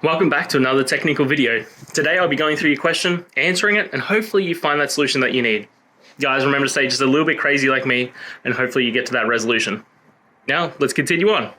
Welcome back to another technical video. Today I'll be going through your question, answering it, and hopefully you find that solution that you need. Guys, remember to stay just a little bit crazy like me, and hopefully you get to that resolution. Now, let's continue on.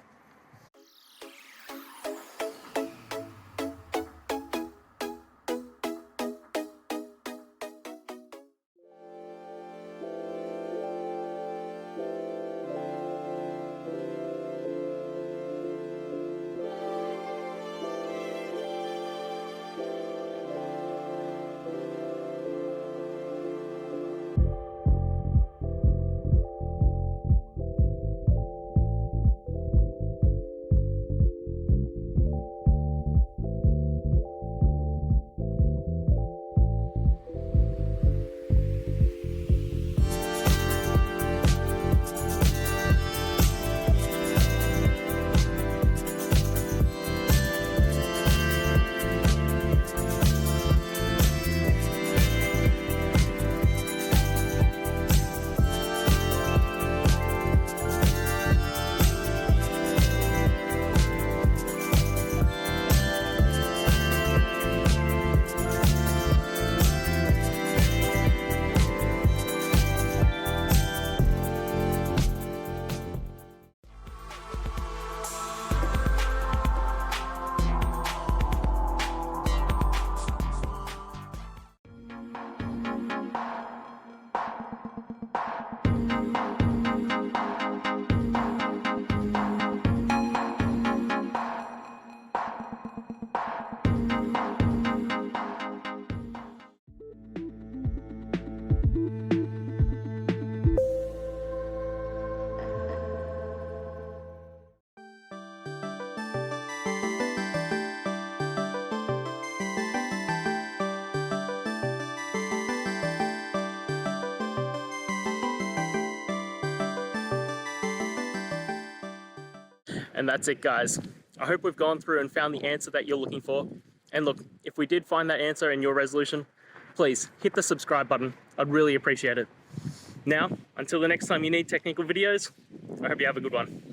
And that's it, guys. I hope we've gone through and found the answer that you're looking for. And look, if we did find that answer in your resolution, please hit the subscribe button. I'd really appreciate it. Now, until the next time you need technical videos, I hope you have a good one.